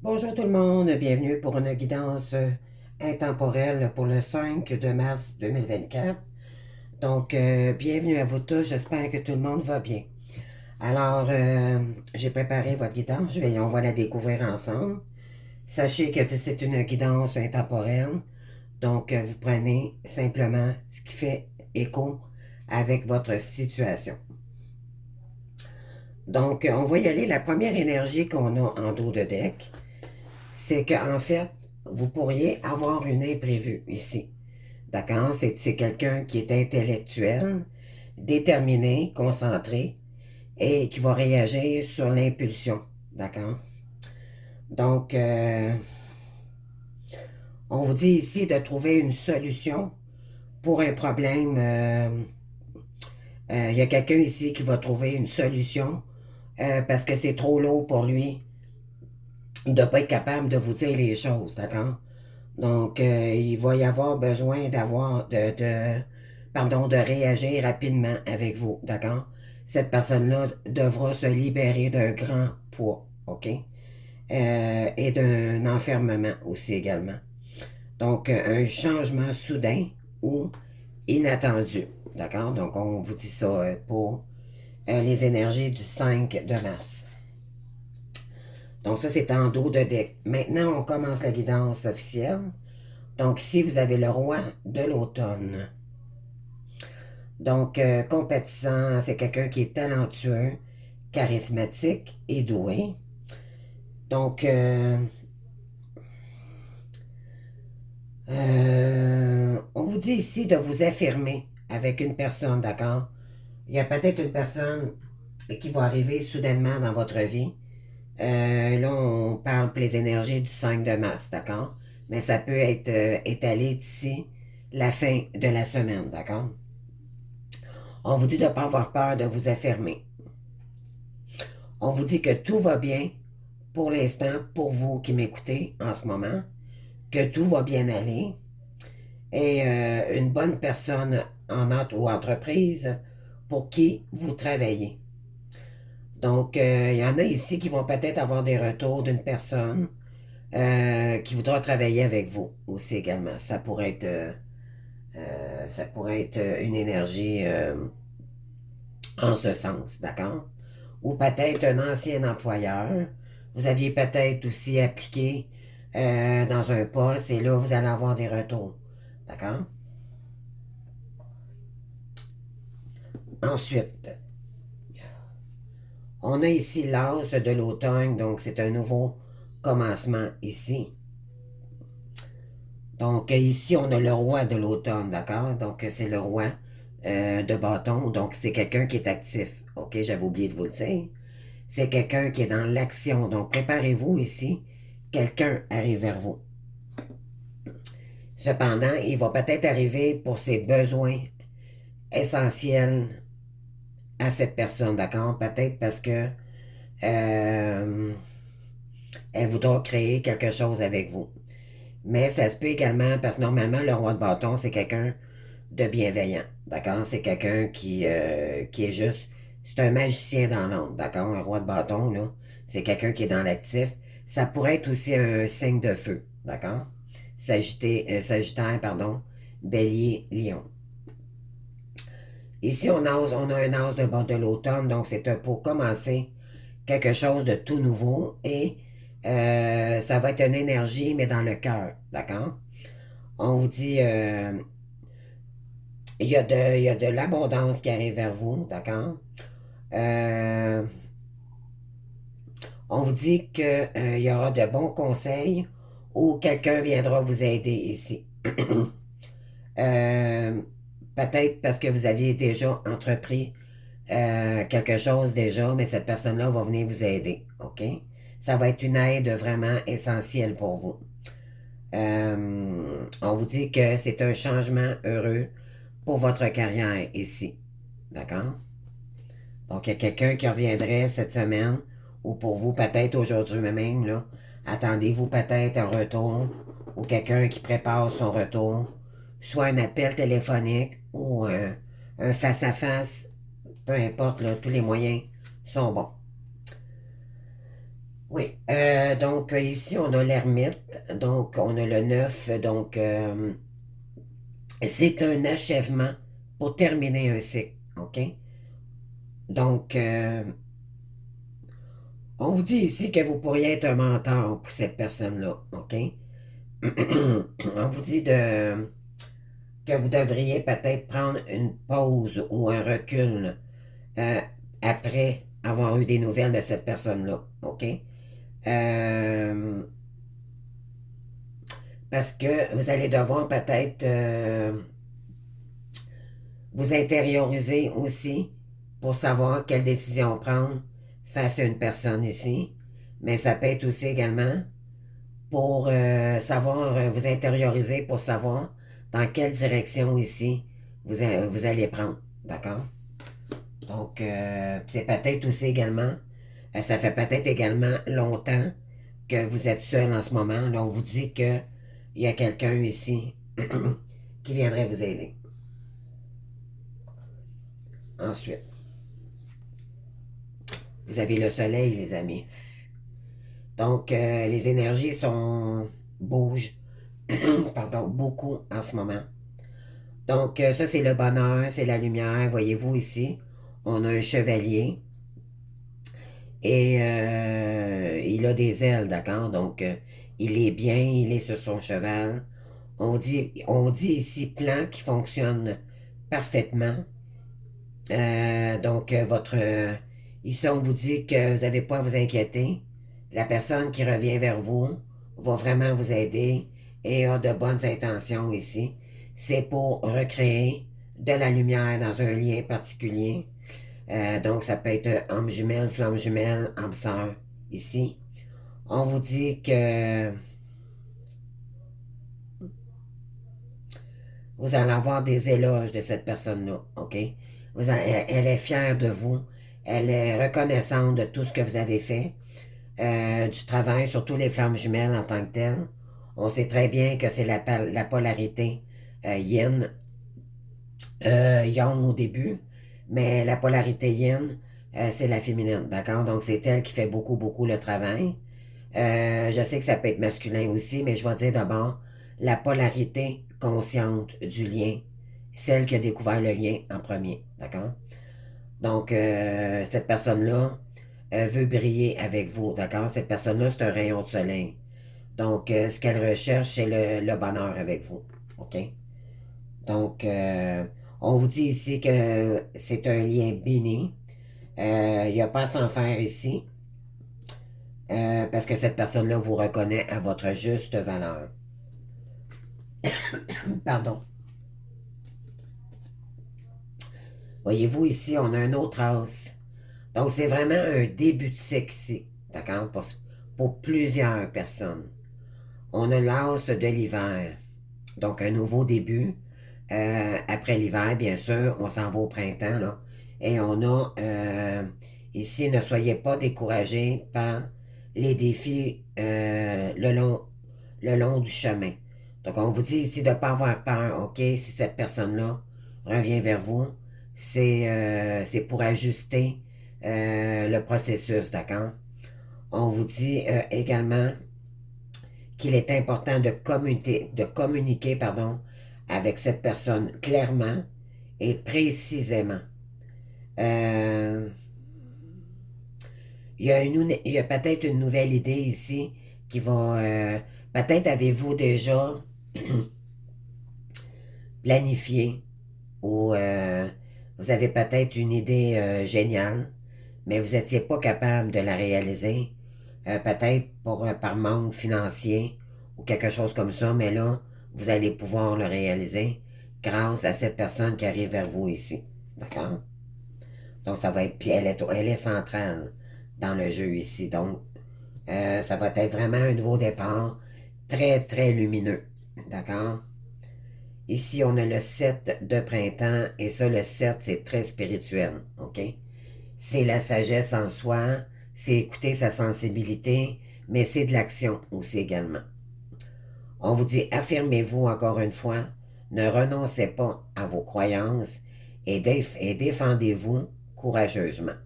Bonjour tout le monde, bienvenue pour une guidance intemporelle pour le 5 de mars 2024. Donc, bienvenue à vous tous, j'espère que tout le monde va bien. Alors, j'ai préparé votre guidance, on va la découvrir ensemble. Sachez que c'est une guidance intemporelle, donc vous prenez simplement ce qui fait écho avec votre situation. Donc, on va y aller, la première énergie qu'on a en dos de deck, c'est qu'en fait, vous pourriez avoir une imprévue ici. D'accord? C'est quelqu'un qui est intellectuel, déterminé, concentré et qui va réagir sur l'impulsion. D'accord? Donc, on vous dit ici de trouver une solution pour un problème. Il y a quelqu'un ici qui va trouver une solution parce que c'est trop lourd pour lui de ne pas être capable de vous dire les choses. D'accord? Donc, il va y avoir besoin de réagir rapidement avec vous, d'accord? Cette personne-là devra se libérer d'un grand poids, OK? Et d'un enfermement aussi également. Donc, un changement soudain ou inattendu, d'accord? Donc, on vous dit ça pour les énergies du 5 de mars. Donc, ça, c'est en dos de deck. Maintenant, on commence la guidance officielle. Donc ici, vous avez le roi de l'automne. Donc, compatissant, c'est quelqu'un qui est talentueux, charismatique et doué. Donc, on vous dit ici de vous affirmer avec une personne, d'accord? Il y a peut-être une personne qui va arriver soudainement dans votre vie. Là, on parle pour les énergies du 5 de mars, d'accord? Mais ça peut être étalé d'ici la fin de la semaine, d'accord? On vous dit de ne pas avoir peur de vous affirmer. On vous dit que tout va bien pour l'instant, pour vous qui m'écoutez en ce moment, que tout va bien aller et une bonne personne ou entreprise pour qui vous travaillez. Donc, il y en a ici qui vont peut-être avoir des retours d'une personne qui voudra travailler avec vous aussi également. Ça pourrait être une énergie en ce sens, d'accord? Ou peut-être un ancien employeur. Vous aviez peut-être aussi appliqué dans un poste et là, vous allez avoir des retours. D'accord? Ensuite, on a ici l'as de l'automne, donc c'est un nouveau commencement ici. Donc ici, on a le roi de l'automne, d'accord? Donc c'est le roi de bâton, donc c'est quelqu'un qui est actif. Ok, j'avais oublié de vous le dire. C'est quelqu'un qui est dans l'action. Donc, préparez-vous ici. Quelqu'un arrive vers vous. Cependant, il va peut-être arriver pour ses besoins essentiels à cette personne, d'accord? Peut-être parce que euh, elle voudra créer quelque chose avec vous. Mais ça se peut également parce que normalement, le roi de bâton, c'est quelqu'un de bienveillant, d'accord? C'est quelqu'un qui est juste... C'est un magicien dans l'ombre, d'accord? Un roi de bâton, là, c'est quelqu'un qui est dans l'actif. Ça pourrait être aussi un signe de feu, d'accord? Sagittaire, pardon, bélier, lion. Ici, on a un as de l'automne, donc c'est pour commencer quelque chose de tout nouveau et ça va être une énergie, mais dans le cœur, d'accord? On vous dit, il y a de l'abondance qui arrive vers vous, d'accord? Euh, on vous dit qu'il y aura de bons conseils ou quelqu'un viendra vous aider ici. Euh, Peut-être parce que vous aviez déjà entrepris quelque chose déjà, mais cette personne-là va venir vous aider, OK? Ça va être une aide vraiment essentielle pour vous. On vous dit que c'est un changement heureux pour votre carrière ici, d'accord? Donc, il y a quelqu'un qui reviendrait cette semaine, ou pour vous, peut-être aujourd'hui même, là. Attendez-vous peut-être un retour, ou quelqu'un qui prépare son retour, soit un appel téléphonique, ou un face-à-face, peu importe, là, tous les moyens sont bons. Oui, donc ici on a l'ermite, donc on a le 9, donc c'est un achèvement pour terminer un cycle, OK? Donc, on vous dit ici que vous pourriez être un mentor pour cette personne-là, OK? On vous dit que vous devriez peut-être prendre une pause ou un recul euh, après avoir eu des nouvelles de cette personne-là, OK? Euh, Parce que vous allez devoir peut-être vous intérioriser aussi pour savoir quelle décision prendre face à une personne ici. Mais ça peut être aussi également pour savoir vous intérioriser pour savoir dans quelle direction ici vous allez prendre. D'accord? Donc, c'est peut-être aussi également, ça fait peut-être également longtemps que vous êtes seul en ce moment. Là, on vous dit qu'il y a quelqu'un ici qui viendrait vous aider. Ensuite, vous avez le soleil, les amis. Donc, les énergies bougent pardon, beaucoup en ce moment. Donc, ça, c'est le bonheur, c'est la lumière. Voyez-vous ici, on a un chevalier et il a des ailes, d'accord? Donc, il est bien, il est sur son cheval. On dit ici plan qui fonctionne parfaitement. Donc, ici, on vous dit que vous n'avez pas à vous inquiéter. La personne qui revient vers vous va vraiment vous aider et a de bonnes intentions ici. C'est pour recréer de la lumière dans un lien particulier. Donc, ça peut être âme jumelle, flamme jumelle, âme sœur ici. On vous dit que vous allez avoir des éloges de cette personne-là, OK? Elle est fière de vous. Elle est reconnaissante de tout ce que vous avez fait, du travail, surtout les flammes jumelles en tant que telles. On sait très bien que c'est la polarité yin, yang au début, mais la polarité yin, c'est la féminine, d'accord? Donc c'est elle qui fait beaucoup, beaucoup le travail. Je sais que ça peut être masculin aussi, mais je vais dire d'abord la polarité consciente du lien, celle qui a découvert le lien en premier, d'accord? Donc, cette personne-là veut briller avec vous, d'accord? Cette personne-là, c'est un rayon de soleil. Donc, ce qu'elle recherche, c'est le bonheur avec vous, OK? Donc, on vous dit ici que c'est un lien béni. Il n'y a pas à s'en faire ici. Parce que cette personne-là vous reconnaît à votre juste valeur. Pardon. Voyez-vous ici, on a un autre as. Donc, c'est vraiment un début de cycle ici, d'accord? Pour plusieurs personnes. On a l'as de l'hiver. Donc, un nouveau début. Après l'hiver, bien sûr, on s'en va au printemps, là. Et on a ici, ne soyez pas découragés par les défis le long du chemin. Donc, on vous dit ici de ne pas avoir peur, OK? Si cette personne-là revient vers vous, c'est pour ajuster le processus, d'accord? On vous dit également qu'il est important de communiquer pardon, avec cette personne clairement et précisément. Euh, il y a peut-être une nouvelle idée ici qui va... peut-être avez-vous déjà planifié ou vous avez peut-être une idée géniale, mais vous n'étiez pas capable de la réaliser. Peut-être par manque financier ou quelque chose comme ça, mais là, vous allez pouvoir le réaliser grâce à cette personne qui arrive vers vous ici. D'accord? Donc, ça va être. Puis elle est centrale dans le jeu ici. Donc, ça va être vraiment un nouveau départ très, très lumineux. D'accord? Ici, on a le 7 de printemps, et ça, le 7 c'est très spirituel, OK? C'est la sagesse en soi, c'est écouter sa sensibilité, mais c'est de l'action aussi également. On vous dit, affirmez-vous encore une fois, ne renoncez pas à vos croyances et défendez-vous courageusement.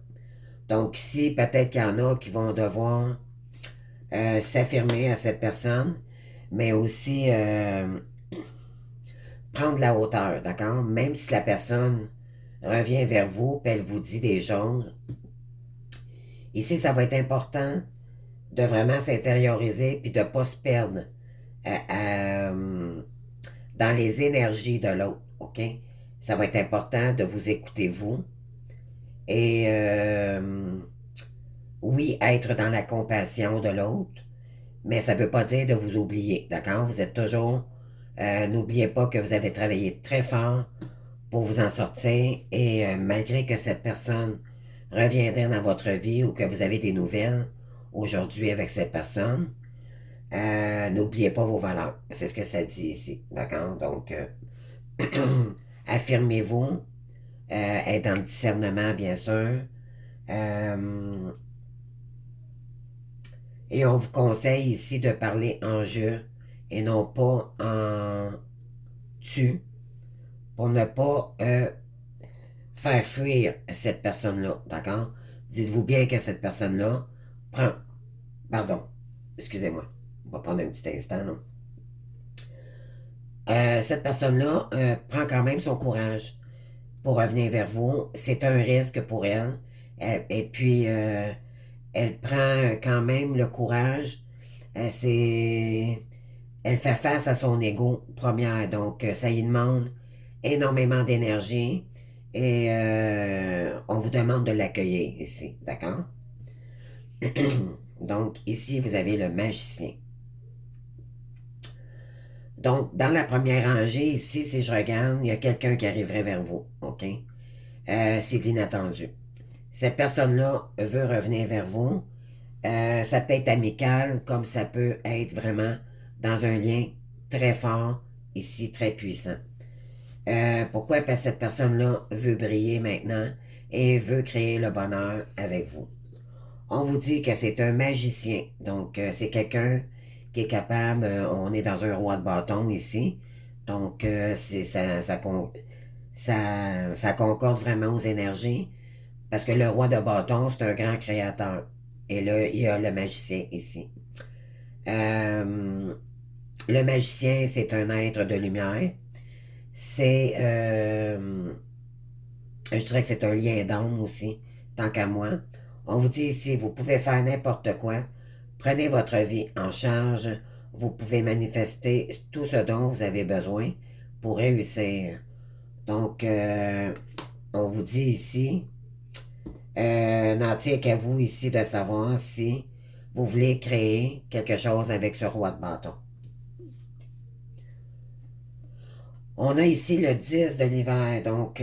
Donc ici, peut-être qu'il y en a qui vont devoir s'affirmer à cette personne, mais aussi prendre la hauteur, d'accord? Même si la personne revient vers vous et elle vous dit des choses, ici, ça va être important de vraiment s'intérioriser puis de ne pas se perdre dans les énergies de l'autre, OK? Ça va être important de vous écouter vous et oui, être dans la compassion de l'autre, mais ça ne veut pas dire de vous oublier, d'accord? Vous êtes toujours... n'oubliez pas que vous avez travaillé très fort pour vous en sortir et malgré que cette personne reviendrait dans votre vie ou que vous avez des nouvelles aujourd'hui avec cette personne, n'oubliez pas vos valeurs. C'est ce que ça dit ici, d'accord? Donc, affirmez-vous, être dans le discernement, bien sûr. Euh, et on vous conseille ici de parler en je et non pas en tu pour ne pas faire fuir cette personne-là, d'accord? Dites-vous bien que cette personne-là prend... Pardon, excusez-moi. On va prendre un petit instant, là. Cette personne-là prend quand même son courage pour revenir vers vous. C'est un risque pour elle. Et puis, elle prend quand même le courage. C'est... Elle fait face à son ego première. Donc, ça lui demande énormément d'énergie. Et on vous demande de l'accueillir ici. D'accord? Donc, ici, vous avez le magicien. Donc, dans la première rangée, ici, si je regarde, il y a quelqu'un qui arriverait vers vous. OK? C'est de l'inattendu. Cette personne-là veut revenir vers vous. Ça peut être amical, comme ça peut être vraiment dans un lien très fort, ici, très puissant. Pourquoi? Parce que cette personne-là veut briller maintenant et veut créer le bonheur avec vous. On vous dit que c'est un magicien. Donc, c'est quelqu'un qui est capable, on est dans un roi de bâton ici. Donc, ça concorde vraiment aux énergies. Parce que le roi de bâton, c'est un grand créateur. Et là, il y a le magicien ici. Euh, le magicien, c'est un être de lumière. C'est, je dirais que c'est un lien d'âme aussi, tant qu'à moi. On vous dit ici, vous pouvez faire n'importe quoi. Prenez votre vie en charge. Vous pouvez manifester tout ce dont vous avez besoin pour réussir. Donc, on vous dit ici, n'en tient qu'à vous ici de savoir si vous voulez créer quelque chose avec ce roi de bâton. On a ici le 10 de l'hiver. Donc,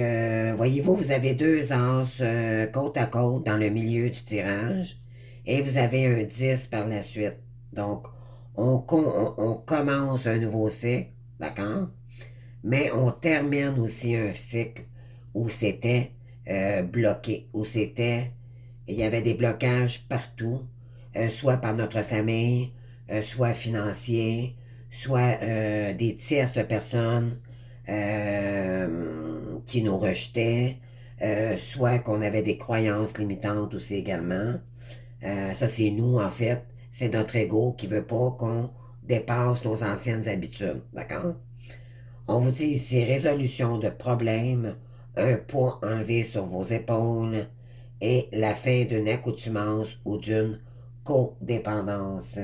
voyez-vous, vous avez deux as côte à côte dans le milieu du tirage et vous avez un 10 par la suite. Donc, on commence un nouveau cycle, d'accord? Mais on termine aussi un cycle où c'était bloqué, où c'était, il y avait des blocages partout, soit par notre famille, soit financiers, soit des tierces personnes qui nous rejetaient, soit qu'on avait des croyances limitantes aussi également. Ça, c'est nous, en fait. C'est notre ego qui veut pas qu'on dépasse nos anciennes habitudes, d'accord? On vous dit ici résolution de problèmes, un poids enlevé sur vos épaules et la fin d'une accoutumance ou d'une codépendance.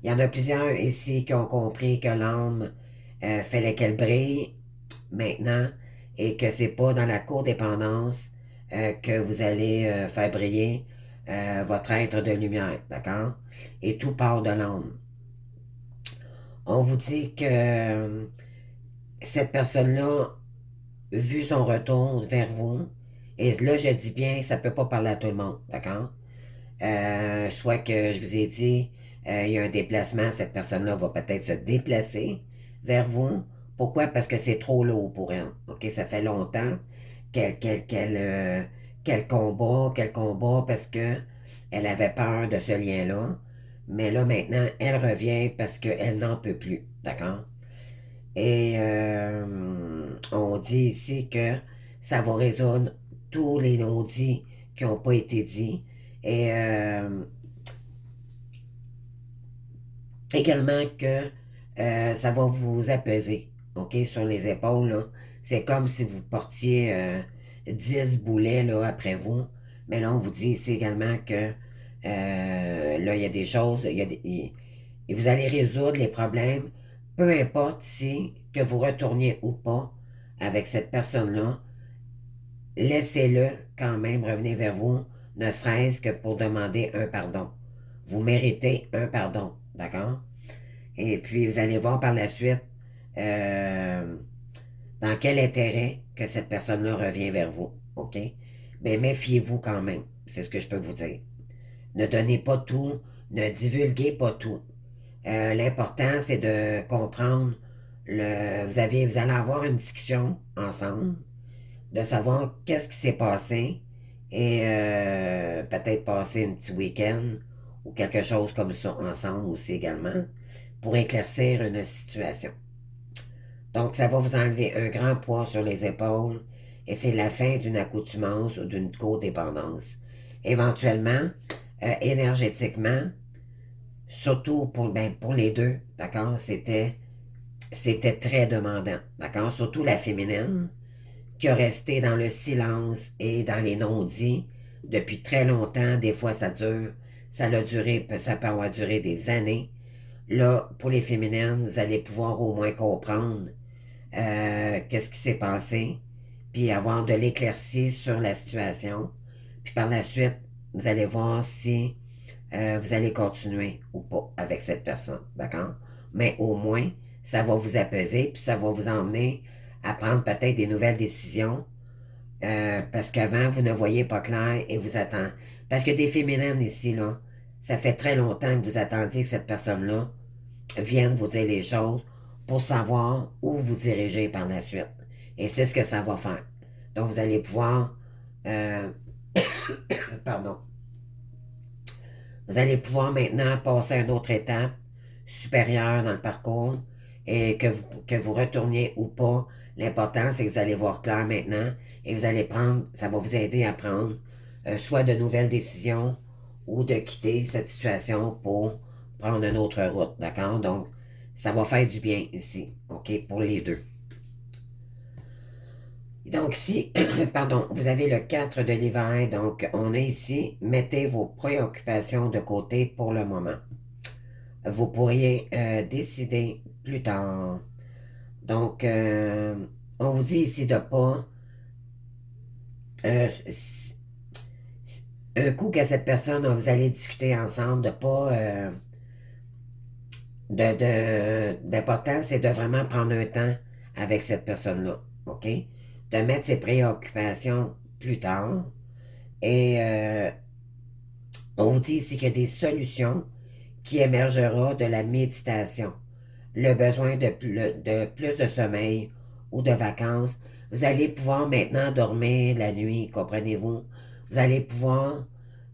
Il y en a plusieurs ici qui ont compris que l'âme fallait qu'elle brille maintenant et que c'est pas dans la codépendance que vous allez faire briller votre être de lumière, d'accord? Et tout part de l'âme. On vous dit que cette personne-là, vu son retour vers vous, et là je dis bien, ça peut pas parler à tout le monde, d'accord? Soit que je vous ai dit, il y a un déplacement, cette personne-là va peut-être se déplacer vers vous. Pourquoi? Parce que c'est trop lourd pour elle. OK? Ça fait longtemps qu'elle combat parce que elle avait peur de ce lien-là. Mais là, maintenant, elle revient parce qu'elle n'en peut plus. D'accord? Et on dit ici que ça va résoudre tous les non-dits qui n'ont pas été dits. Et Également que ça va vous apaiser, OK, sur les épaules, là. C'est comme si vous portiez 10 boulets, là, après vous. Mais là, on vous dit ici également que là, il y a des choses, et vous allez résoudre les problèmes, peu importe si que vous retourniez ou pas avec cette personne-là, laissez-le quand même revenir vers vous, ne serait-ce que pour demander un pardon. Vous méritez un pardon, d'accord? Et puis, vous allez voir par la suite euh, dans quel intérêt que cette personne-là revient vers vous, OK? Mais méfiez-vous quand même, c'est ce que je peux vous dire. Ne donnez pas tout, ne divulguez pas tout. L'important, c'est de comprendre vous allez avoir une discussion ensemble, de savoir qu'est-ce qui s'est passé et peut-être passer un petit week-end ou quelque chose comme ça ensemble aussi également pour éclaircir une situation. Donc, ça va vous enlever un grand poids sur les épaules et c'est la fin d'une accoutumance ou d'une codépendance. Éventuellement, énergétiquement, surtout pour les deux, d'accord, c'était très demandant, d'accord, surtout la féminine qui a resté dans le silence et dans les non-dits depuis très longtemps. Des fois, ça peut avoir duré des années. Là, pour les féminines, vous allez pouvoir au moins comprendre qu'est-ce qui s'est passé, puis avoir de l'éclaircie sur la situation. Puis par la suite, vous allez voir si vous allez continuer ou pas avec cette personne, d'accord? Mais au moins, ça va vous apaiser, puis ça va vous emmener à prendre peut-être des nouvelles décisions, parce qu'avant, vous ne voyez pas clair et vous attendez. Parce que des féminines ici, là, ça fait très longtemps que vous attendiez que cette personne-là vienne vous dire les choses pour savoir où vous dirigez par la suite. Et c'est ce que ça va faire. Donc, vous allez pouvoir, euh, pardon, vous allez pouvoir maintenant passer à une autre étape supérieure dans le parcours et que vous retourniez ou pas. L'important, c'est que vous allez voir clair maintenant et vous allez prendre, ça va vous aider à prendre soit de nouvelles décisions ou de quitter cette situation pour prendre une autre route, d'accord? Donc, ça va faire du bien ici, OK, pour les deux. Donc, si, pardon, vous avez le 4 de l'hiver, donc on a ici, mettez vos préoccupations de côté pour le moment. Vous pourriez décider plus tard. Donc, on vous dit ici de pas, euh, un coup que cette personne, vous allez discuter ensemble, de pas, d'important, c'est de vraiment prendre un temps avec cette personne-là, OK? De mettre ses préoccupations plus tard. Et on vous dit ici qu'il y a des solutions qui émergeront de la méditation. Le besoin de plus de sommeil ou de vacances. Vous allez pouvoir maintenant dormir la nuit, comprenez-vous? Vous allez pouvoir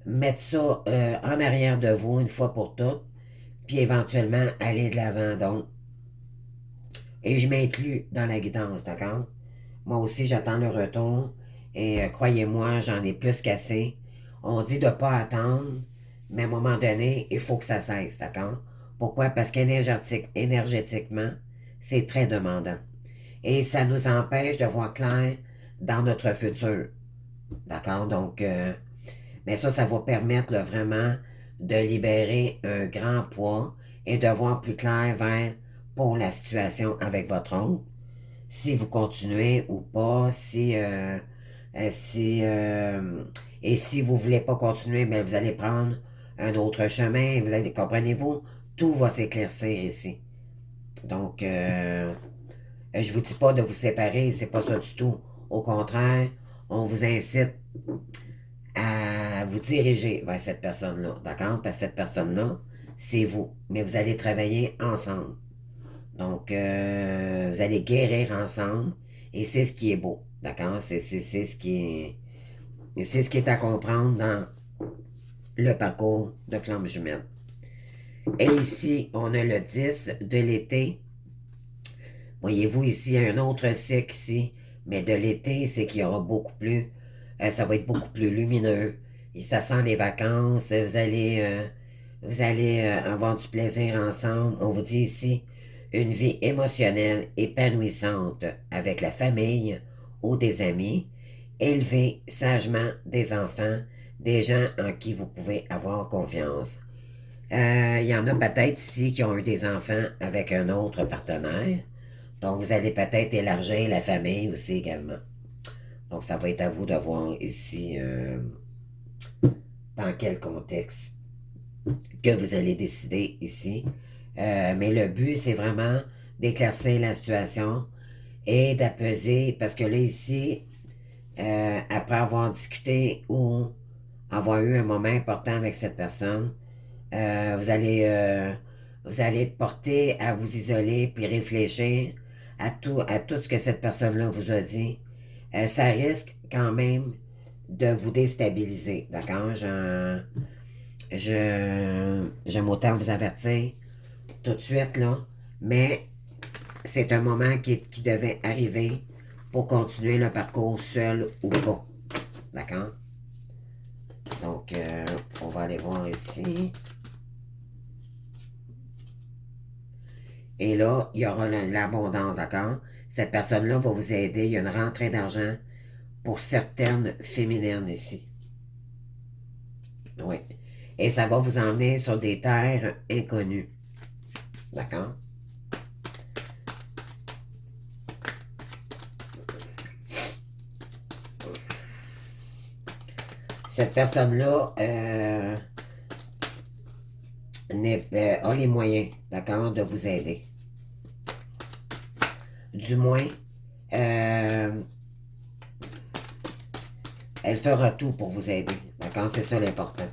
mettre ça en arrière de vous une fois pour toutes, puis éventuellement aller de l'avant. Donc, et je m'inclus dans la guidance, d'accord? Moi aussi, j'attends le retour. Et croyez-moi, j'en ai plus qu'assez. On dit de ne pas attendre, mais à un moment donné, il faut que ça cesse, d'accord? Pourquoi? Parce qu'énergétiquement, c'est très demandant. Et ça nous empêche de voir clair dans notre futur, d'accord? Donc, mais ça va permettre là, vraiment de libérer un grand poids et de voir plus clair vers pour la situation avec votre oncle si vous continuez ou pas, si et si vous voulez pas continuer, mais vous allez prendre un autre chemin, vous allez, comprenez-vous, tout va s'éclaircir ici. Donc, je vous dis pas de vous séparer, c'est pas ça du tout. Au contraire, on vous incite à vous diriger vers cette personne-là, d'accord? Parce que cette personne-là, c'est vous, mais vous allez travailler ensemble. Donc, vous allez guérir ensemble et c'est ce qui est beau, d'accord? C'est ce qui est à comprendre dans le parcours de Flamme Jumelle. Et ici, on a le 10 de l'été. Voyez-vous ici, il y a un autre cycle ici, mais de l'été, c'est qu'il y aura beaucoup plus, ça va être beaucoup plus lumineux. Et ça sent les vacances, Vous allez avoir du plaisir ensemble. On vous dit ici une vie émotionnelle épanouissante avec la famille ou des amis. Élevez sagement des enfants, des gens en qui vous pouvez avoir confiance. Il y en a peut-être ici qui ont eu des enfants avec un autre partenaire. Donc, vous allez peut-être élargir la famille aussi également. Donc, ça va être à vous de voir ici dans quel contexte que vous allez décider ici. Mais le but, c'est vraiment d'éclaircir la situation et d'apaiser, parce que là, ici, après avoir discuté ou avoir eu un moment important avec cette personne, euh, vous allez, euh, vous allez être porté à vous isoler puis réfléchir à tout ce que cette personne-là vous a dit. Ça risque quand même de vous déstabiliser, d'accord? J'aime autant vous avertir tout de suite, là, mais c'est un moment qui devait arriver pour continuer le parcours seul ou pas, d'accord? Donc, on va aller voir ici. Et là, il y aura l'abondance, d'accord? Cette personne-là va vous aider. Il y a une rentrée d'argent pour certaines féminines ici. Oui. Et ça va vous emmener sur des terres inconnues. D'accord? Cette personne-là a les moyens, d'accord, de vous aider. Du moins, elle fera tout pour vous aider. D'accord? C'est ça l'important.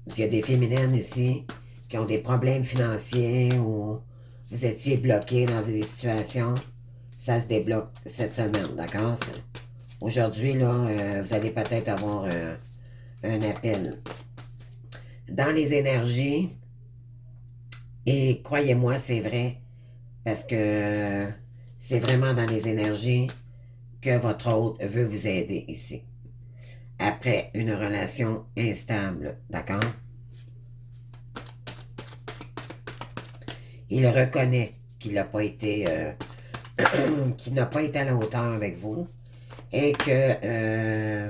S'il y a des féminines ici qui ont des problèmes financiers ou vous étiez bloqué dans des situations, ça se débloque cette semaine, d'accord? Aujourd'hui, là, vous allez peut-être avoir un appel. Dans les énergies, et croyez-moi, c'est vrai, parce que c'est vraiment dans les énergies que votre hôte veut vous aider ici. Après une relation instable, d'accord? Il reconnaît qu'il n'a pas été qu'il n'a pas été à la hauteur avec vous et que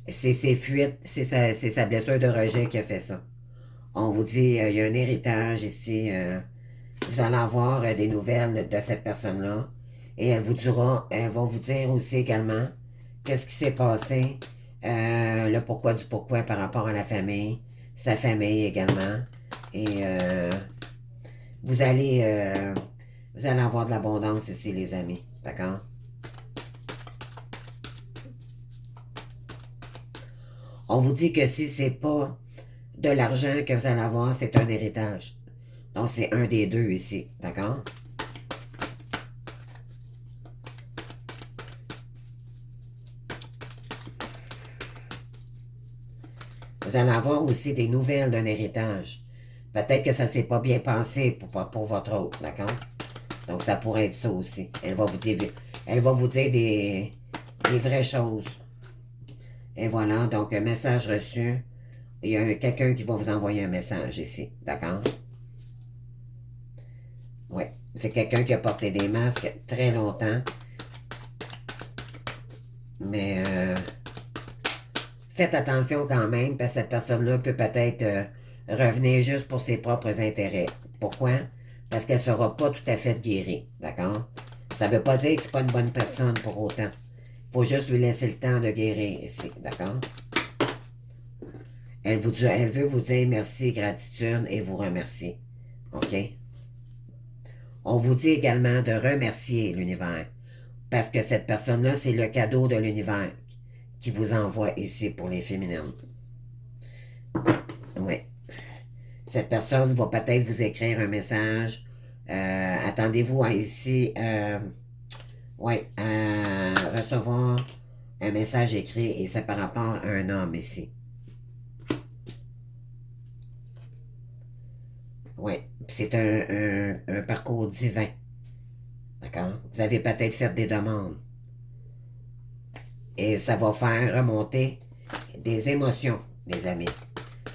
c'est ses fuites, c'est sa blessure de rejet qui a fait ça. On vous dit, il y a un héritage ici. Vous allez avoir des nouvelles de cette personne-là. Et elle va vous dire aussi également qu'est-ce qui s'est passé, le pourquoi du pourquoi par rapport à la famille, sa famille également. Et vous allez, euh, vous allez avoir de l'abondance ici, les amis. D'accord? On vous dit que si c'est pas de l'argent que vous allez avoir, c'est un héritage. Donc, c'est un des deux ici. D'accord? Vous allez avoir aussi des nouvelles d'un héritage. Peut-être que ça ne s'est pas bien passé pour votre autre, d'accord? Donc, ça pourrait être ça aussi. Elle va vous dire des vraies choses. Et voilà, donc, un message reçu. Il y a quelqu'un qui va vous envoyer un message ici, d'accord? Oui, c'est quelqu'un qui a porté des masques très longtemps. Mais faites attention quand même, parce que cette personne-là peut peut-être revenir juste pour ses propres intérêts. Pourquoi? Parce qu'elle ne sera pas tout à fait guérie, d'accord? Ça ne veut pas dire que c'est pas une bonne personne pour autant. Il faut juste lui laisser le temps de guérir ici, d'accord? Elle veut vous dire merci, gratitude et vous remercier. OK? On vous dit également de remercier l'univers. Parce que cette personne-là, c'est le cadeau de l'univers qui vous envoie ici pour les féminines. Oui. Cette personne va peut-être vous écrire un message. Attendez-vous à ici, ouais, à recevoir un message écrit et c'est par rapport à un homme ici. Oui, c'est un parcours divin. D'accord? Vous avez peut-être fait des demandes et ça va faire remonter des émotions, les amis.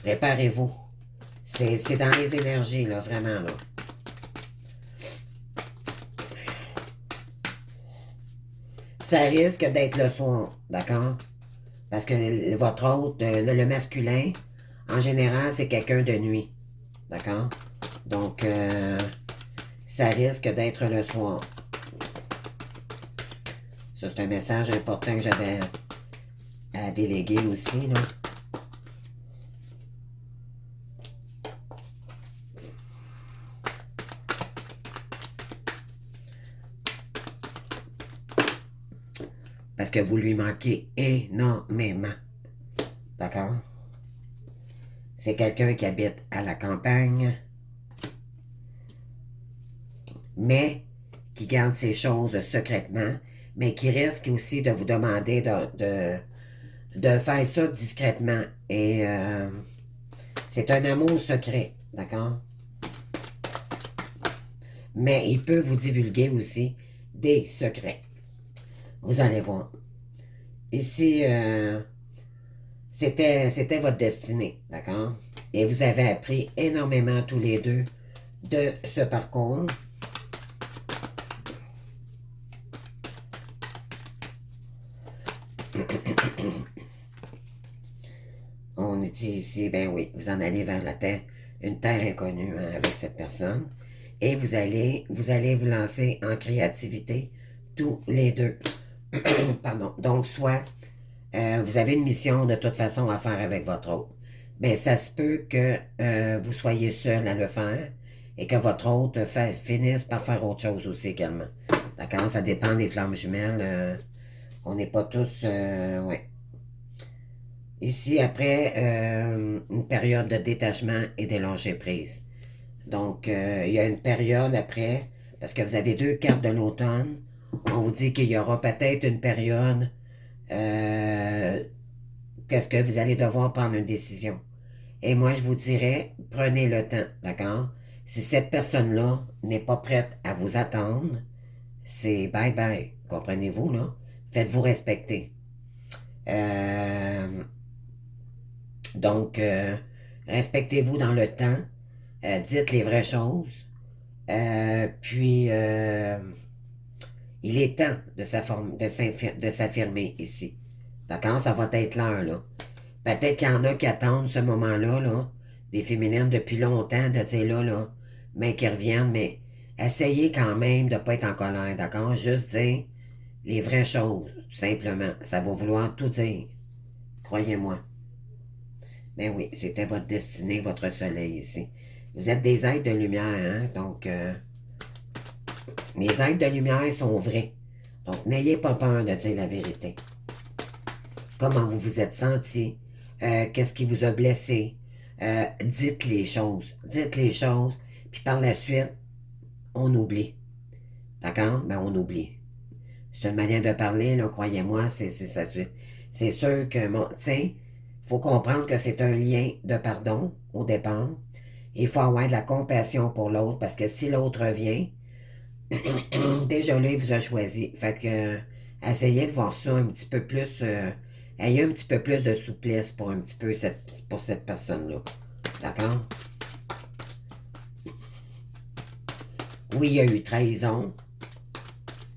Préparez-vous. C'est dans les énergies, là, vraiment, là. Ça risque d'être le soir, d'accord? Parce que votre hôte, le masculin, en général, c'est quelqu'un de nuit, d'accord? Donc, ça risque d'être le soir. Ça, c'est un message important que j'avais à déléguer aussi, là. Parce que vous lui manquez énormément. D'accord? C'est quelqu'un qui habite à la campagne, mais qui garde ses choses secrètement, mais qui risque aussi de vous demander de faire ça discrètement. Et c'est un amour secret, d'accord? Mais il peut vous divulguer aussi des secrets. Vous allez voir. Ici, c'était votre destinée, d'accord? Et vous avez appris énormément tous les deux de ce parcours. On dit ici, ben oui, vous en allez vers la terre, une terre inconnue, hein, avec cette personne. Et vous allez vous lancer en créativité tous les deux. Pardon. Donc, soit vous avez une mission de toute façon à faire avec votre hôte. Mais ça se peut que vous soyez seul à le faire et que votre hôte finisse par faire autre chose aussi également. D'accord? Ça dépend des flammes jumelles. On n'est pas tous... ouais. Ici, après, une période de détachement et de lâcher prise. Donc, il y a une période après, parce que vous avez deux cartes de l'automne, on vous dit qu'il y aura peut-être une période qu'est-ce que vous allez devoir prendre une décision. Et moi, je vous dirais, prenez le temps, d'accord? Si cette personne-là n'est pas prête à vous attendre, c'est bye-bye, comprenez-vous, là? Faites-vous respecter. Euh, donc, respectez-vous dans le temps, dites les vraies choses, puis il est temps de s'affirmer ici. D'accord? Ça va être l'heure, là. Peut-être qu'il y en a qui attendent ce moment-là, là, des féminines depuis longtemps, de dire là, mais qui reviennent, mais essayez quand même de ne pas être en colère, d'accord? Juste dire les vraies choses, tout simplement. Ça va vouloir tout dire. Croyez-moi. Mais oui, c'était votre destinée, votre soleil ici. Vous êtes des êtres de lumière, hein? Donc, les êtres de lumière sont vrais. Donc, n'ayez pas peur de dire la vérité. Comment vous vous êtes senti? Qu'est-ce qui vous a blessé? Dites les choses. Dites les choses. Puis par la suite, on oublie. D'accord? Ben, on oublie. C'est une manière de parler, là, croyez-moi, c'est sûr que, tu sais, il faut comprendre que c'est un lien de pardon au départ. Il faut avoir de la compassion pour l'autre parce que si l'autre revient, déjà là, il vous a choisi. Fait que, essayez de voir ça un petit peu plus, ayez un petit peu plus de souplesse pour un petit peu pour cette personne-là. D'accord? Oui, il y a eu trahison,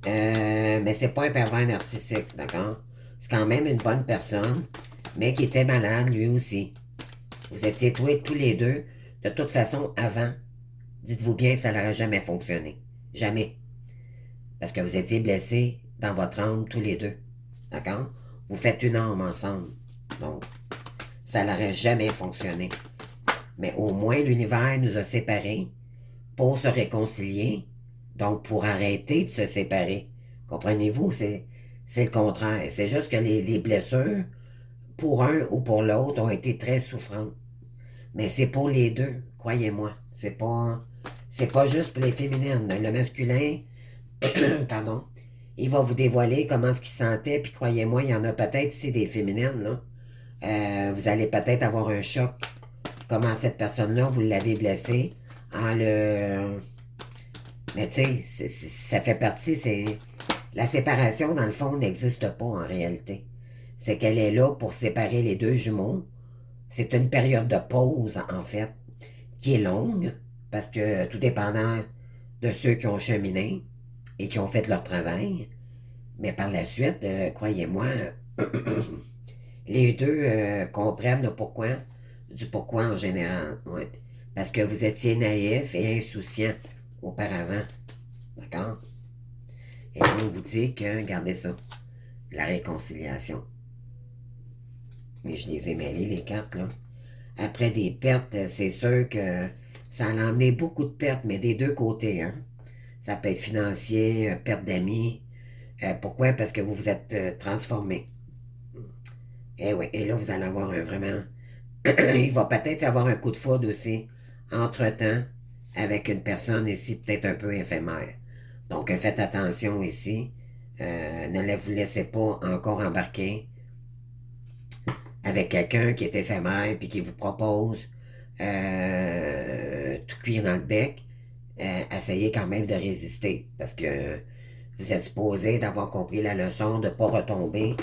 mais c'est pas un pervers narcissique, d'accord? C'est quand même une bonne personne, mais qui était malade lui aussi. Vous étiez tous les deux. De toute façon, avant, dites-vous bien, ça n'aurait jamais fonctionné. Jamais. Parce que vous étiez blessés dans votre âme tous les deux. D'accord? Vous faites une âme ensemble. Donc, ça n'aurait jamais fonctionné. Mais au moins, l'univers nous a séparés pour se réconcilier. Donc, pour arrêter de se séparer. Comprenez-vous? C'est le contraire. C'est juste que les blessures, pour un ou pour l'autre, ont été très souffrantes. Mais c'est pour les deux, croyez-moi. C'est pas juste pour les féminines. Le masculin, pardon, il va vous dévoiler comment ce qu'il sentait, puis croyez-moi, il y en a peut-être ici des féminines, là. Vous allez peut-être avoir un choc. Comment cette personne-là, vous l'avez blessée en le... Mais tu sais, ça fait partie, La séparation, dans le fond, n'existe pas en réalité. C'est qu'elle est là pour séparer les deux jumeaux. C'est une période de pause, en fait. qui est longue, parce que tout dépendant de ceux qui ont cheminé et qui ont fait leur travail. Mais par la suite, croyez-moi, les deux comprennent le pourquoi, du pourquoi en général. Ouais. Parce que vous étiez naïf et insouciant auparavant. D'accord? Et là, on vous dit que, regardez ça, la réconciliation. Mais je les ai mêlés, les cartes, là. Après des pertes, c'est sûr que ça en a emmené beaucoup de pertes, mais des deux côtés, hein. Ça peut être financier, perte d'amis. Pourquoi? Parce que vous vous êtes transformé. Et oui, et là, vous allez avoir un vraiment... Il va peut-être y avoir un coup de foudre aussi, entre-temps, avec une personne ici peut-être un peu éphémère. Donc, faites attention ici. Ne vous laissez pas encore embarquer avec quelqu'un qui est éphémère puis qui vous propose tout cuire dans le bec. Essayez quand même de résister parce que vous êtes supposé d'avoir compris la leçon de ne pas retomber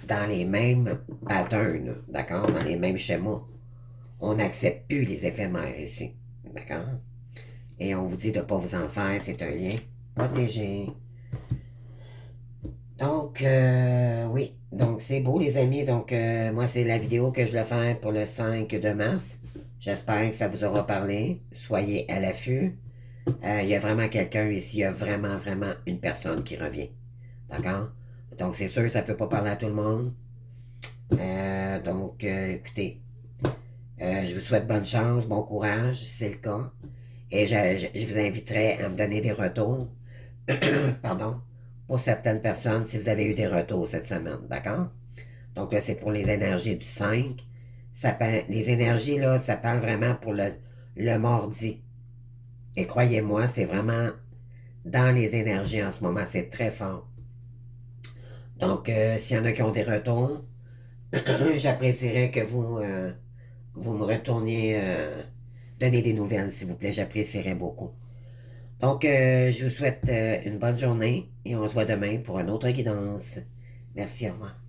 dans les mêmes patterns, d'accord? Dans les mêmes schémas. On n'accepte plus les éphémères ici, d'accord? Et on vous dit de ne pas vous en faire, c'est un lien protégé. Donc, oui. Donc, c'est beau, les amis. Donc, moi, c'est la vidéo que je vais faire pour le 5 de mars. J'espère que ça vous aura parlé. Soyez à l'affût. Il y a vraiment quelqu'un ici. Il y a vraiment, vraiment une personne qui revient. D'accord? Donc, c'est sûr, ça ne peut pas parler à tout le monde. Donc, écoutez, je vous souhaite bonne chance, bon courage, si c'est le cas. Et je vous inviterai à me donner des retours. Pardon. Pour certaines personnes, si vous avez eu des retours cette semaine, d'accord? Donc là, c'est pour les énergies du 5. Les énergies, là, ça parle vraiment pour le mardi. Et croyez-moi, c'est vraiment dans les énergies en ce moment. C'est très fort. Donc, s'il y en a qui ont des retours, j'apprécierais que vous me retourniez donner des nouvelles, s'il vous plaît. J'apprécierais beaucoup. Donc, je vous souhaite une bonne journée et on se voit demain pour une autre guidance. Merci, au revoir.